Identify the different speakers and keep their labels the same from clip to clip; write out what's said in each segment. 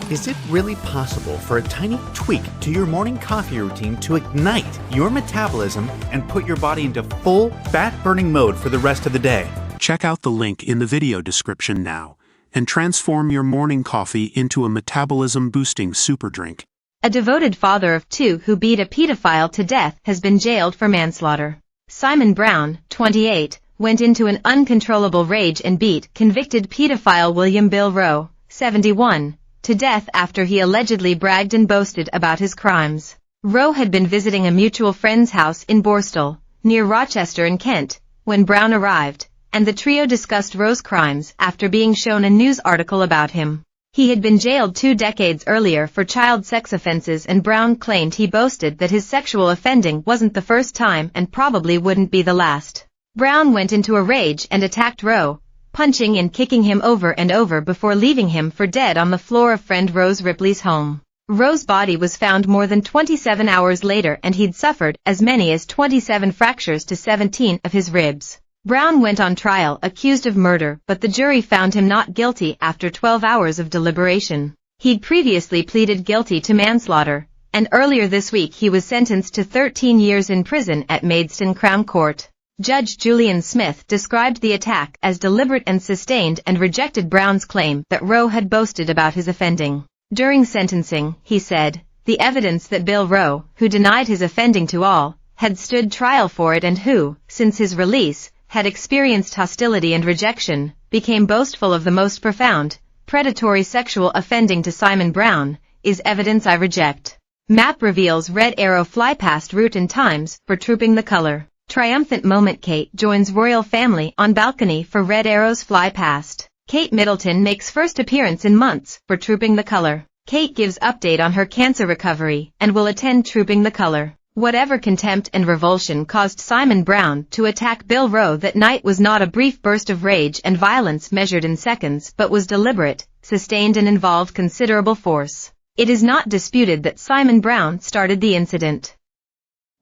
Speaker 1: Is it really possible for a tiny tweak to your morning coffee routine to ignite your metabolism and put your body into full fat-burning mode for the rest of the day?
Speaker 2: Check out the link in the video description now and transform your morning coffee into a metabolism-boosting super drink.
Speaker 3: A devoted father of two who beat a pedophile to death has been jailed for manslaughter. Simon Brown, 28, went into an uncontrollable rage and beat convicted pedophile William Bill Rowe, 71, to death after he allegedly bragged and boasted about his crimes. Rowe had been visiting a mutual friend's house in Borstal, near Rochester in Kent, when Brown arrived, and the trio discussed Rowe's crimes after being shown a news article about him. He had been jailed 2 decades earlier for child sex offenses, and Brown claimed he boasted that his sexual offending wasn't the first time and probably wouldn't be the last. Brown went into a rage and attacked Rowe, punching and kicking him over and over before leaving him for dead on the floor of friend Rose Ripley's home. Rowe's body was found more than 27 hours later, and he'd suffered as many as 27 fractures to 17 of his ribs. Brown went on trial accused of murder, but the jury found him not guilty after 12 hours of deliberation. He'd previously pleaded guilty to manslaughter, and earlier this week he was sentenced to 13 years in prison at Maidstone Crown Court. Judge Julian Smith described the attack as deliberate and sustained and rejected Brown's claim that Rowe had boasted about his offending. During sentencing, he said, "The evidence that Bill Rowe, who denied his offending to all, had stood trial for it and who, since his release, had experienced hostility and rejection, became boastful of the most profound, predatory sexual offending to Simon Brown, is evidence I reject." Map reveals red arrow fly past route and times for trooping the color. Triumphant moment. Kate joins royal family on balcony for red arrows fly past. Kate Middleton makes first appearance in months for Trooping the Color. Kate gives update on her cancer recovery and will attend Trooping the Color. Whatever contempt and revulsion caused Simon Brown to attack Bill Rowe that night was not a brief burst of rage and violence measured in seconds, but was deliberate, sustained, and involved considerable force. It is not disputed that Simon Brown started the incident.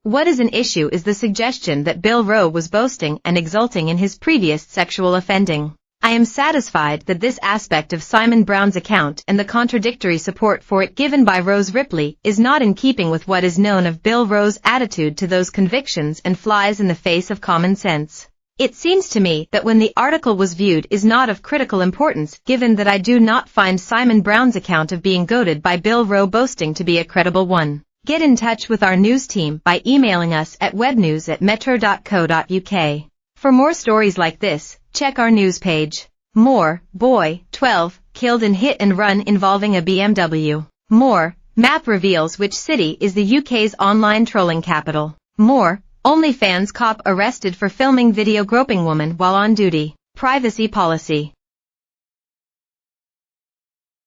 Speaker 3: What is an issue is the suggestion that Bill Rowe was boasting and exulting in his previous sexual offending. I am satisfied that this aspect of Simon Brown's account and the contradictory support for it given by Rose Ripley is not in keeping with what is known of Bill Rowe's attitude to those convictions and flies in the face of common sense. It seems to me that when the article was viewed is not of critical importance, given that I do not find Simon Brown's account of being goaded by Bill Rowe boasting to be a credible one. Get in touch with our news team by emailing us at webnews@metro.co.uk. For more stories like this, check our news page. More, boy, 12, killed in hit and run involving a BMW. More, map reveals which city is the UK's online trolling capital. More, OnlyFans cop arrested for filming video groping woman while on duty. Privacy policy.